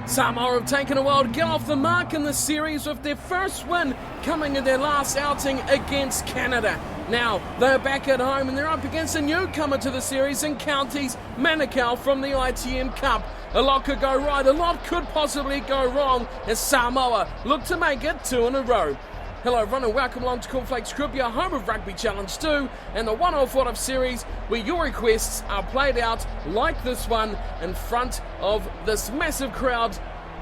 Samoa have taken a while to get off the mark in the series with their first win coming in their last outing against Canada. Now, they're back at home and they're up against a newcomer to the series in Counties-Manukau from the ITM Cup. A lot could go right, a lot could possibly go wrong as Samoa look to make it 2 in a row. Hello everyone and welcome along to Cornflakes Rugby, our home of Rugby Challenge 2 and the one-off what-if series where your requests are played out like this one in front of this massive crowd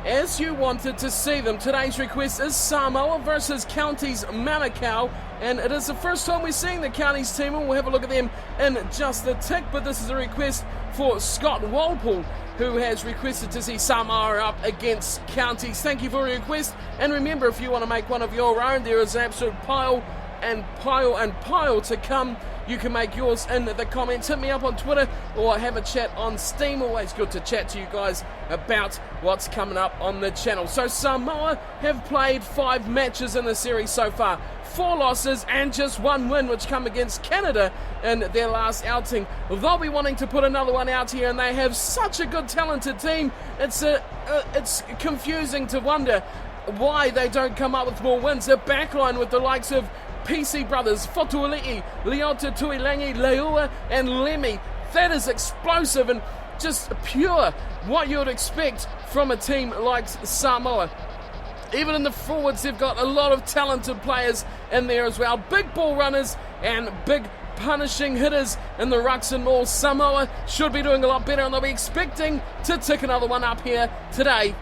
as you wanted to see them. Today's request is Samoa versus Counties-Manukau, and it is the first time we're seeing the Counties team, and we'll have a look at them in just a tick, but this is a request for Scott Walpole, who has requested to see Samoa up against Counties. Thank you for your request, and remember, if you want to make one of your own, there is an absolute pile to come. You can make yours in the comments. Hit me up on Twitter or have a chat on Steam. Always good to chat to you guys about what's coming up on the channel. So Samoa have played 5 matches in the series so far. 4 losses and just 1 win, which come against Canada in their last outing. They'll be wanting to put another one out here, and they have such a good, talented team. It's confusing to wonder why they don't come up with more wins. A backline with the likes of PC brothers, Fotuali'i, Leota Tuilangi, Leua and Lemmy. That is explosive and just pure what you would expect from a team like Samoa. Even in the forwards, they've got a lot of talented players in there as well. Big ball runners and big punishing hitters in the rucks and mauls. Samoa should be doing a lot better, and they'll be expecting to tick another one up here today.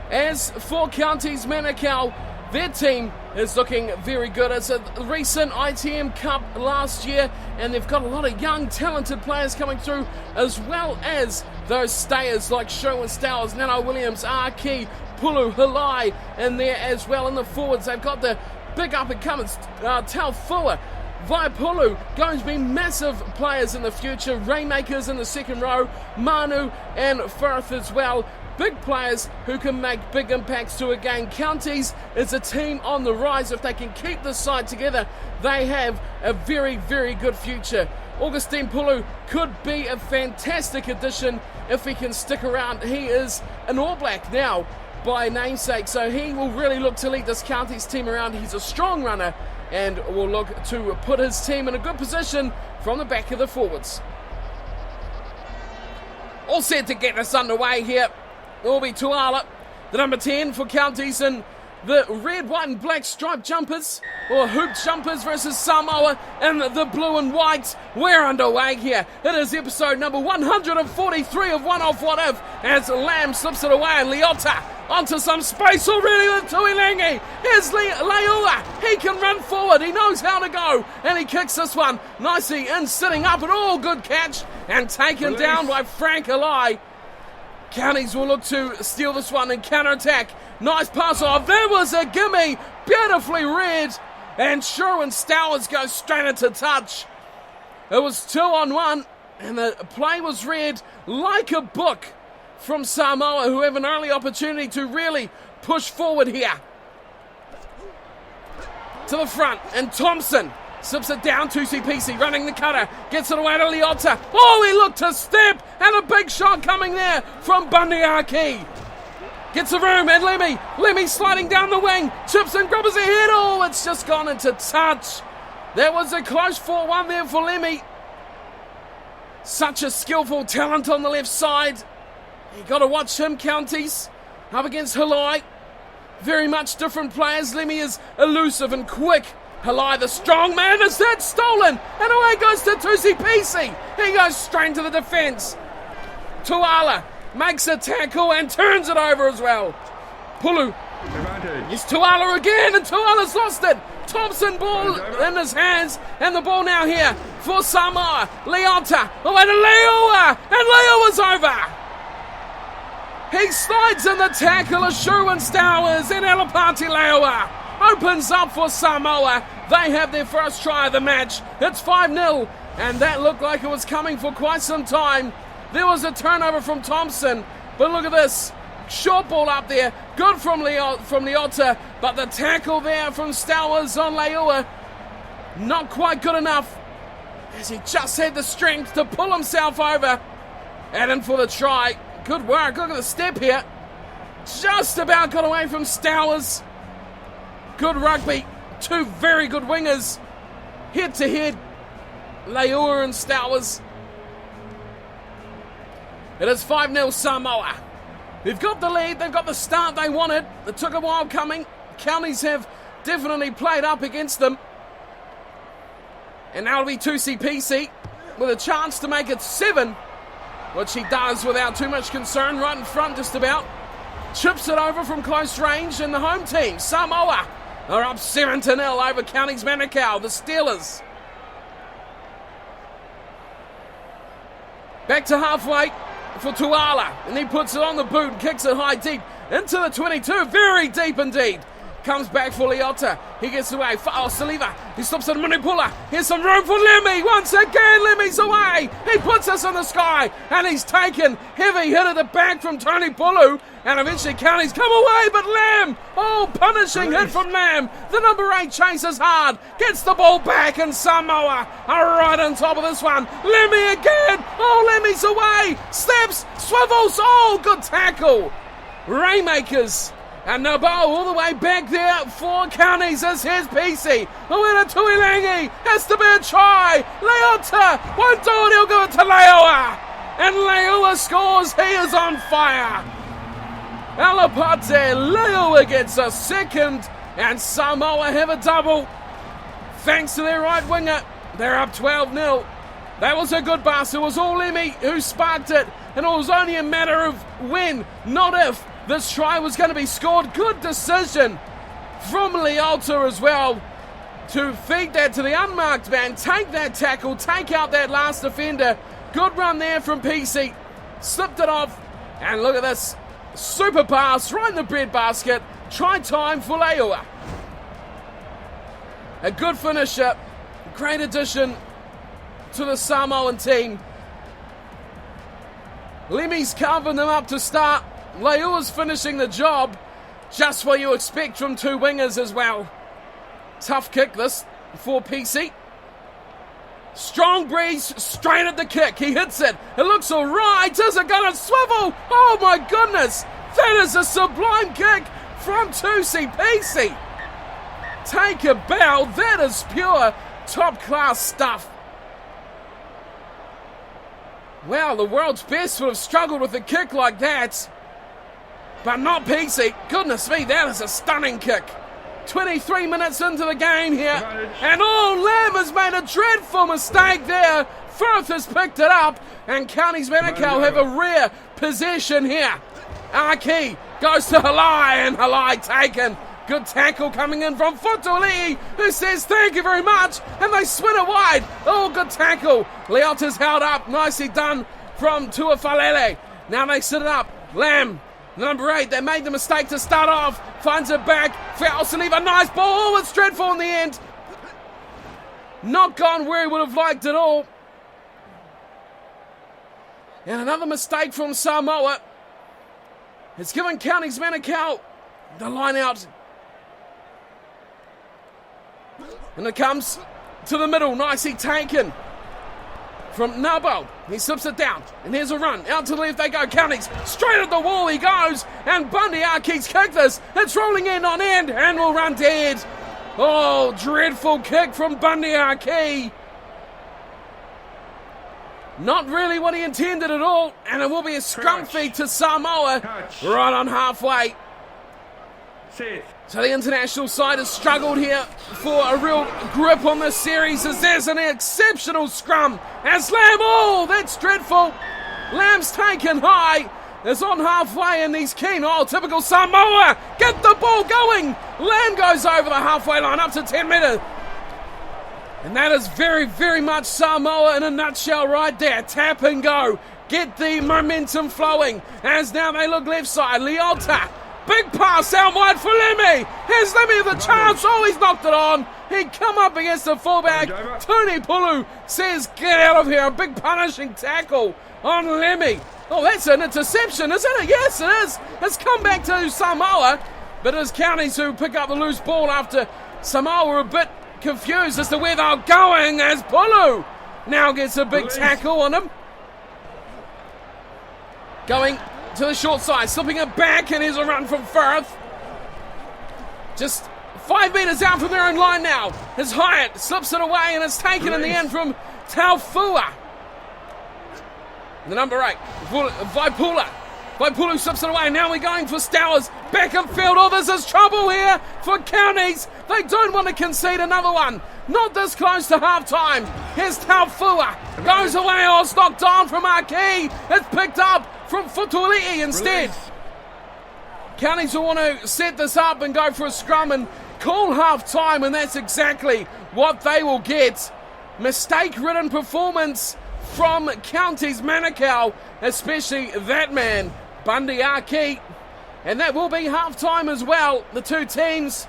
As for Counties-Manukau, their team is looking very good. It's a recent ITM Cup last year, and they've got a lot of young, talented players coming through, as well as those stayers like Sherwin Stowers, Nano Williams, Arki, Pulu, Halai in there as well. In the forwards, they've got the big up-and-comers, Taufua, Vaipulu, going to be massive players in the future. Rainmakers in the second row, Manu and Firth as well. Big players who can make big impacts to a game. Counties is a team on the rise. If they can keep this side together, they have a very, very good future. Augustine Pulu could be a fantastic addition if he can stick around. He is an All Black now by namesake, so he will really look to lead this Counties team around. He's a strong runner and will look to put his team in a good position from the back of the forwards. All set to get us underway here. It will be Tuala, the number 10 for Counties, and the red, white and black striped jumpers, or hooped jumpers versus Samoa in the blue and white. We're underway here. It is episode number 143 of One Off What If, as Lamb slips it away and Leota onto some space already with Tuilangi. Here's Leua. He can run forward. He knows how to go, and he kicks this one nicely in, sitting up, and all good catch and taken down by Frank Halai. Counties will look to steal this one and counter-attack. Nice pass off. There was a gimme. Beautifully read. And Sherwin Stowers goes straight into touch. It was 2-on-1. And the play was read like a book from Samoa, who have an early opportunity to really push forward here. To the front. And Thompson slips it down to CPC, running the cutter, gets it away to Leota. Oh, he looked to step, and a big shot coming there from Bundyaki. Gets the room, and Lemmy sliding down the wing, chips and grabs his head. Oh, it's just gone into touch. That was a close 4-1 there for Lemmy. Such a skillful talent on the left side. You got to watch him, Counties, up against Halai. Very much different players. Lemmy is elusive and quick. Halai, the strong man, is that stolen? And away goes to Tusi PC. He goes straight into the defence. Tuala makes a tackle and turns it over as well. Pulu. It's Tuala again, and Tuala's lost it. Thompson ball in his hands, and the ball now here for Samoa. Leota, away to Leua, and Leua's over. He slides in the tackle of Sherwin Stowers, and Alapati Leua opens up for Samoa. They have their first try of the match. It's 5-0, and that looked like it was coming for quite some time. There was a turnover from Thompson, but look at this. Short ball up there, good from Leota, but the tackle there from Stowers on Leua, not quite good enough, as he just had the strength to pull himself over. And in for the try. Good work. Look at the step here. Just about got away from Stowers. Good rugby. Two very good wingers. Head to head. Leua and Stowers. It is 5-0 Samoa. They've got the lead. They've got the start they wanted. It took a while coming. Counties have definitely played up against them. And now it'll be 2CPC with a chance to make it 7, which he does without too much concern, right in front just about. Chips it over from close range, and the home team, Samoa, are up 7-0 over Counties-Manukau, the Steelers. Back to halfway for Tuala, and he puts it on the boot and kicks it high deep into the 22, very deep indeed. Comes back for Leota. He gets away. Saliva. He stops at Manipula. Here's some room for Lemmy. Once again, Lemmy's away. He puts us in the sky. And he's taken. Heavy hit at the back from Tony Pulu. And eventually Counties come away. But Lamb. Oh, punishing hit from Lamb. The number 8 chases hard. Gets the ball back. And Samoa are right on top of this one. Lemmy again. Oh, Lemmy's away. Steps. Swivels. Oh, good tackle. Rainmakers. And Nabo all the way back there for Counties as here's PC. Awena Tuilangi has to be a try. Leota won't do it, he'll give it to Leua. And Leua scores, he is on fire. Alapate, Leua gets a second, and Samoa have a double. Thanks to their right winger, they're up 12-0. That was a good pass, it was all Lemmy who sparked it, and it was only a matter of when, not if, this try was going to be scored. Good decision from Leota as well to feed that to the unmarked man, take that tackle, take out that last defender. Good run there from PC. Slipped it off, and look at this. Super pass right in the breadbasket. Try time for Leua. A good finisher. Great addition to the Samoan team. Lemmy's covering them up to start. Leua's finishing the job, just what you expect from two wingers as well. Tough kick this for PC. Strong breeze, straight at the kick. He hits it. It looks all right. Is it going to swivel? Oh my goodness. That is a sublime kick from 2CPC. Take a bow. That is pure top class stuff. Wow, the world's best would have struggled with a kick like that. But not PC. Goodness me, that is a stunning kick. 23 minutes into the game here. And Lamb has made a dreadful mistake there. Firth has picked it up. And Counties-Manukau have a rare possession here. Aki goes to Halai, and Halai taken. Good tackle coming in from Futuli, who says thank you very much. And they swing it wide. Oh, good tackle. Leota's held up. Nicely done from Tuafalele. Now they sit it up. Lamb. Number 8, they made the mistake to start off. Finds it back. Fouls to leave a nice ball. Oh, it's dreadful in the end. Not gone where he would have liked it all. And another mistake from Samoa. It's given Counties-Manukau the line out. And it comes to the middle. Nicely taken from Nabo. He slips it down, and here's a run. Out to the left they go, Counties. Straight at the wall he goes, and Bundy Arke's kicked this. It's rolling end on end, and will run dead. Oh, dreadful kick from Bundy Arke. Not really what he intended at all, and it will be a scrum feed to Samoa right on halfway. So the international side has struggled here for a real grip on this series as there's an exceptional scrum as Lamb, oh, that's dreadful. Lamb's taken high. It's on halfway and he's keen. Oh, typical Samoa. Get the ball going. Lamb goes over the halfway line up to 10 metres. And that is very, very much Samoa in a nutshell right there. Tap and go. Get the momentum flowing as now they look left side. Leota. Big pass out wide for Lemmy. Here's Lemmy with a chance. Oh, he's knocked it on. He'd come up against the fullback. Tony Pulu says, get out of here. A big punishing tackle on Lemmy. Oh, that's an interception, isn't it? Yes, it is. It's come back to Samoa. But it's Counties who pick up the loose ball after Samoa were a bit confused as to where they're going as Pulu now gets a big tackle on him. Going to the short side, slipping it back, and here's a run from Firth. Just 5 metres out from their own line now. As Hyatt slips it away, and it's taken in the end from Taufua. The number 8, Vaipula. Vaipulu slips it away. Now we're going for Stowers. Back in field. Oh, this is trouble here for Counties. They don't want to concede another one. Not this close to half-time. Here's Taufua. Goes away. Oh, it's knocked on from Arki. It's picked up from Futuali'i instead. Counties will want to set this up and go for a scrum and call half-time, and that's exactly what they will get. Mistake-ridden performance from Counties-Manukau, especially that man, Bundy Arki. And that will be half-time as well. The two teams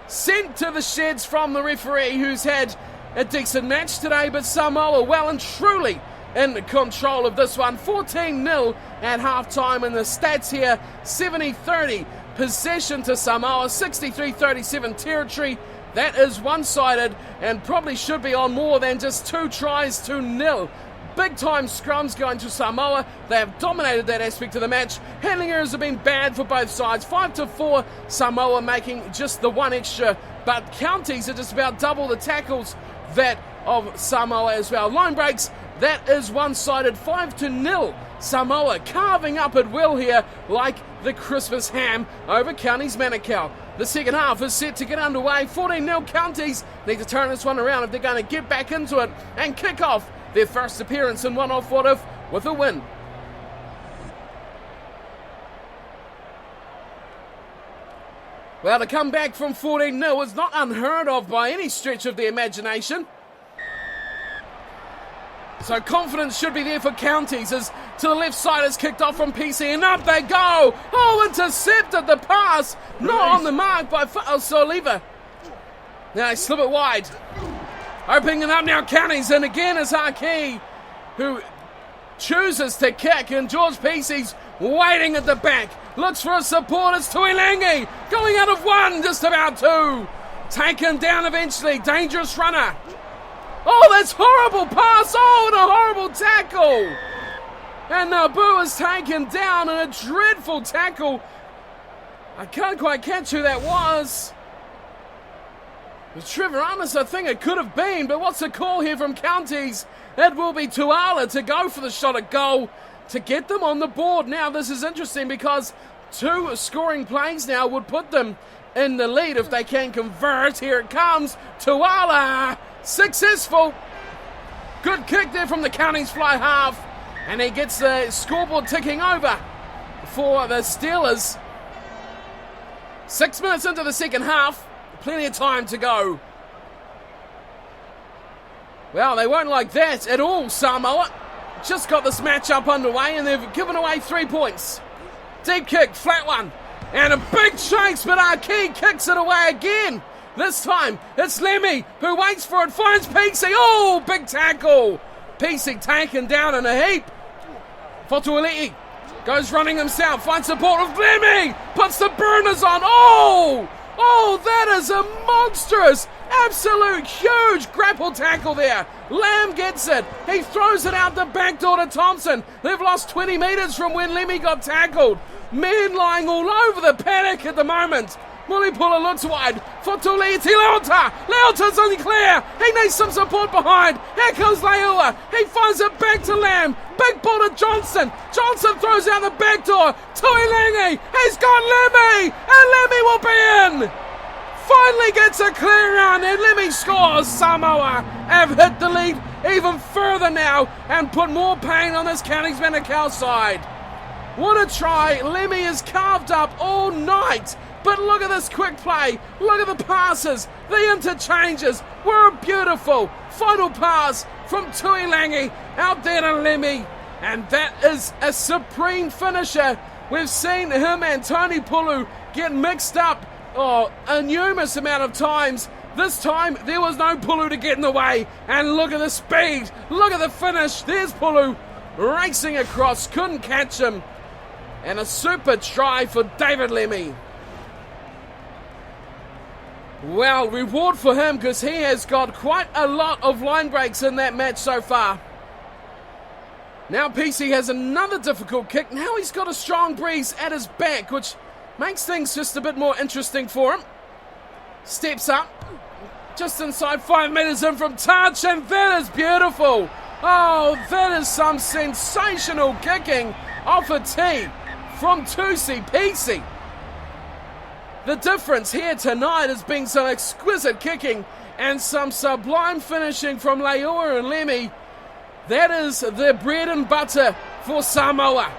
sent to the sheds from the referee, who's had a decent match today, but Samoa well and truly in control of this one. 14-0 at half-time, and the stats here, 70-30 possession to Samoa, 63-37 territory. That is one-sided and probably should be on more than just 2 tries to 0. Big-time scrums going to Samoa. They have dominated that aspect of the match. Handling errors have been bad for both sides. 5-4, Samoa making just the one extra, but Counties are just about double the tackles that of Samoa as well. Line breaks, that is one-sided, 5-0. Samoa carving up at will here like the Christmas ham over Counties-Manukau. The second half is set to get underway. 14-0 Counties need to turn this one around if they're going to get back into it and kick off their first appearance in One Off What If with a win. Well, to come back from 14-0 is not unheard of by any stretch of the imagination. So confidence should be there for Counties as to the left side is kicked off from PC and up they go. Oh, intercepted the pass. Not on the mark by Soliva. Now they slip it wide. Opening it up now, Counties, and again is Arki, who chooses to kick, and George Pesey's waiting at the back. Looks for a support, it's Tuilangi, going out of 1, just about 2. Taken down eventually, dangerous runner. Oh, that's horrible pass, oh, and a horrible tackle. And Nabu is taken down in a dreadful tackle. I can't quite catch who that was. It was Trevor Arnis, I think it could have been, but what's the call here from Counties? It will be Tuala to go for the shot at goal to get them on the board. Now, this is interesting because 2 scoring plays now would put them in the lead if they can convert. Here it comes, Tuala, successful. Good kick there from the Counties fly half, and he gets the scoreboard ticking over for the Steelers. 6 minutes into the second half. Plenty of time to go. Well, they won't like that at all, Samoa. Just got this match up underway and they've given away 3 points. Deep kick, flat one. And a big chase, but Arki kicks it away again. This time, it's Lemmy who waits for it, finds Pesey. Oh, big tackle. Pesey taken down in a heap. Fotuali'i goes running himself, finds support of Lemmy. Puts the burners on. Oh, that is a monstrous, absolute huge grapple tackle there. Lamb gets it. He throws it out the back door to Thompson. They've lost 20 metres from when Lemmy got tackled. Men lying all over the paddock at the moment. Mulipula looks wide for Tuliti Leota. Leota's only clear. He needs some support behind. Here comes Leua. He finds it back to Lamb. Big ball to Johnson. Johnson throws out the back door. Tuilangi. He's got Lemmy. And Lemmy will be in. Finally gets a clear run and Lemmy scores. Samoa have hit the lead even further now and put more pain on this Counties-Manukau side. What a try. Lemmy is carved up all night. But look at this quick play. Look at the passes. The interchanges were beautiful. Final pass from Tuilangi out there to Lemmy. And that is a supreme finisher. We've seen him and Tony Pulu get mixed up a numerous amount of times. This time there was no Pulu to get in the way. And look at the speed. Look at the finish. There's Pulu racing across. Couldn't catch him. And a super try for David Lemmy. Well, reward for him because he has got quite a lot of line breaks in that match so far. Now PC has another difficult kick. Now he's got a strong breeze at his back, which makes things just a bit more interesting for him. Steps up, just inside 5 metres in from touch, and that is beautiful. Oh, that is some sensational kicking off a tee from Tusi PC. The difference here tonight has been some exquisite kicking and some sublime finishing from Leua and Lemmy. That is the bread and butter for Samoa.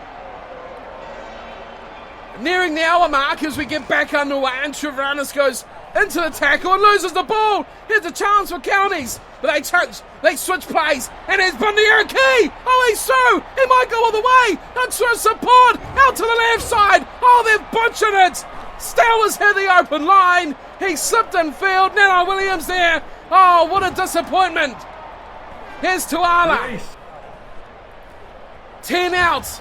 Nearing the hour mark as we get back underway, and Treviranus goes into the tackle and loses the ball. Here's a chance for Counties, but they switch plays, and here's Bundyaki. Oh, he's through. He might go all the way. Extra support out to the left side. Oh, they're butchering it. Stowers hit the open line. He slipped in field. Nana Williams there. Oh, what a disappointment. Here's Tuala. 10 out.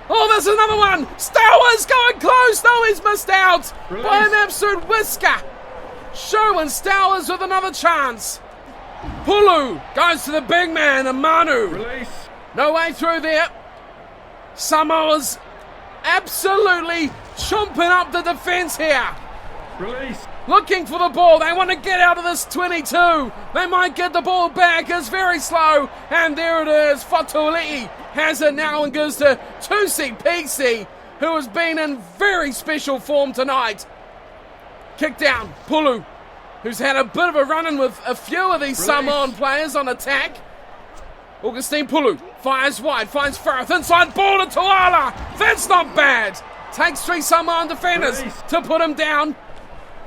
Oh, there's another one. Stowers going close. No, he's missed out by an absolute whisker. Sherwin Stowers with another chance. Pulu goes to the big man, Amanu. No way through there. Samoa's absolutely chomping up the defence here. Looking for the ball. They want to get out of this 22. They might get the ball back. It's very slow. And there it is. Fatuali'i has it now and gives to Tusi PC, who has been in very special form tonight. Kick down. Pulu, who's had a bit of a run-in with a few of these Samoan players on attack. Augustine Pulu fires wide, finds Firth, inside ball to Tuala. That's not bad. Takes 3 Samoan defenders to put him down.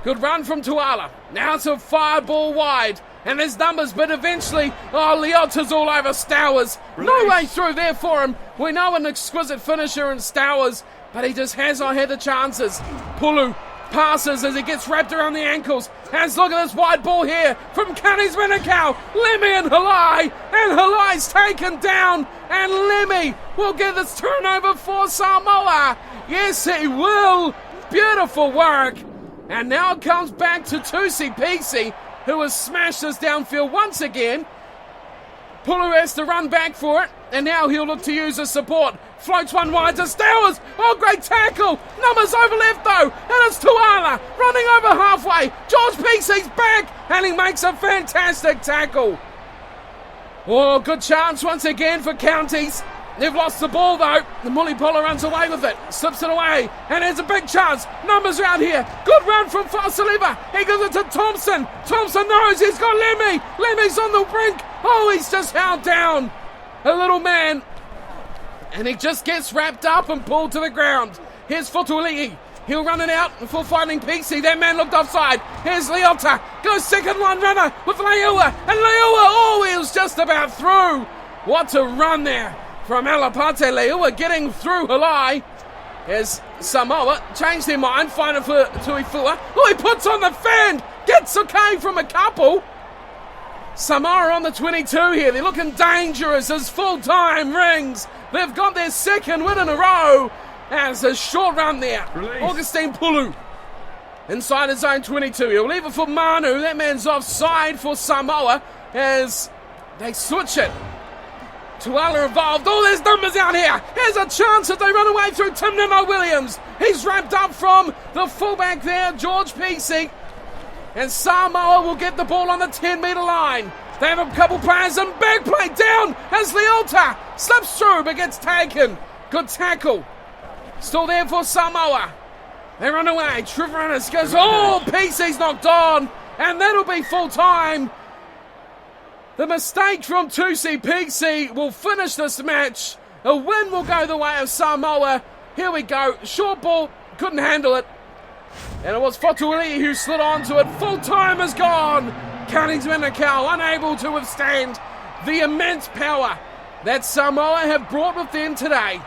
Good run from Tuala. Now it's a fire ball wide. And there's numbers, but eventually, Leota's all over Stowers. No way through there for him. We know an exquisite finisher in Stowers, but he just has not had the chances. Pulu passes as he gets wrapped around the ankles. Has look at this wide ball here from Counties-Manukau. Lemmy and Halai's taken down, and Lemmy will get this turnover for Samoa. Yes, he will. Beautiful work. And now it comes back to Tusi PC, who has smashed this downfield once again. Pulu has to run back for it, and now he'll look to use his support. Floats one wide to Stowers. Oh, great tackle. Numbers over left, though. And it's Tuala running over halfway. George PC's back, and he makes a fantastic tackle. Oh, good chance once again for Counties. They've lost the ball, though. The Mulipola runs away with it. Slips it away. And there's a big chance. Numbers out here. Good run from Fasaliva. He gives it to Thompson. Thompson knows he's got Lemmy. Lemmy's on the brink. Oh, he's just held down. A little man. And he just gets wrapped up and pulled to the ground. Here's Fatuali'i. He'll run it out for fighting PC. That man looked offside. Here's Leota. Goes second line runner with Leua. And Leua, oh, he was just about through. What a run there from Alapate. Leua getting through Halai. As Samoa changed their mind, find it for Tuifua. Oh, he puts on the fan. Gets okay from a couple. Samoa on the 22 here. They're looking dangerous as full time rings. They've got their second win in a row. As a short run there. Augustine Pulu inside his own 22. He'll leave it for Manu. That man's offside for Samoa as they switch it. Tuala involved. Oh, there's numbers out here. Here's a chance if they run away through Timnino Williams. He's wrapped up from the fullback there, George PC. And Samoa will get the ball on the 10-metre line. They have a couple players and back play down as Leota slips through but gets taken. Good tackle. Still there for Samoa. They run away. Treviranus goes, oh, PC's knocked on. And that'll be full time. The mistake from Tusi PC will finish this match. A win will go the way of Samoa. Here we go. Short ball. Couldn't handle it. And it was Fatuali'i who slid onto it. Full time is gone. Counties-Manukau unable to withstand the immense power that Samoa have brought with them today.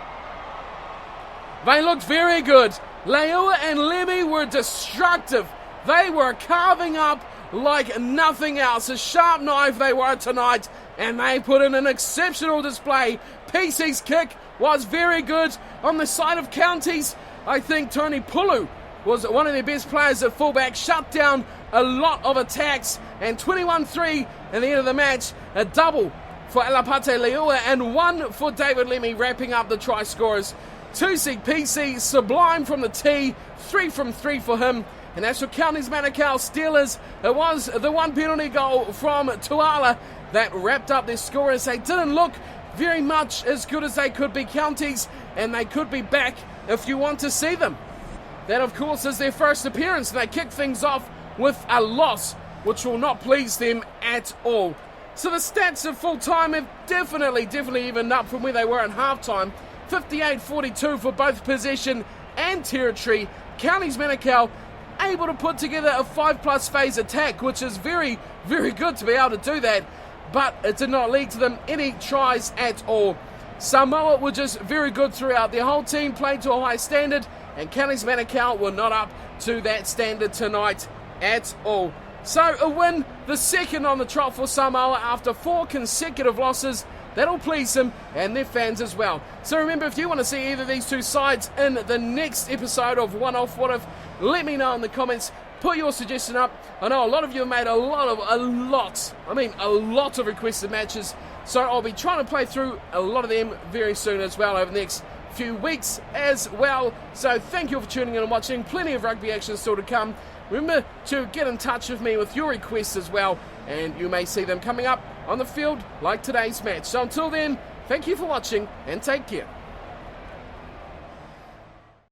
They looked very good. Leua and Lemmy were destructive. They were carving up like nothing else. A sharp knife they were tonight, and they put in an exceptional display. PC's kick was very good. On the side of Counties, I think Tony Pulu was one of their best players at fullback, shut down a lot of attacks, and 21-3 at the end of the match, a double for Alapate Leua and 1 for David Lemmy, wrapping up the try scorers. 2 PC, sublime from the tee, 3 from 3 for him. And as for Counties-Manukau Steelers, it was the 1 penalty goal from Tuala that wrapped up their scorers. They didn't look very much as good as they could be, Counties, and they could be back if you want to see them. That, of course, is their first appearance. They kick things off with a loss, which will not please them at all. So the stats at full time have definitely evened up from where they were at halftime. 58-42 for both possession and territory. Counties-Manukau able to put together a 5+ phase attack, which is very good to be able to do that, but it did not lead to them any tries at all. Samoa were just very good throughout. Their whole team played to a high standard, and Counties-Manukau were not up to that standard tonight at all. So a win, the second on the trot for Samoa after 4 consecutive losses. That'll please them and their fans as well. So remember, if you want to see either of these two sides in the next episode of One Off What If, let me know in the comments. Put your suggestion up. I know a lot of you have made a lot of requested matches. So I'll be trying to play through a lot of them very soon as well over the next few weeks as well. So thank you for tuning in and watching. Plenty of rugby action still to come. Remember to get in touch with me with your requests as well, and you may see them coming up on the field like today's match. So until then, thank you for watching and take care.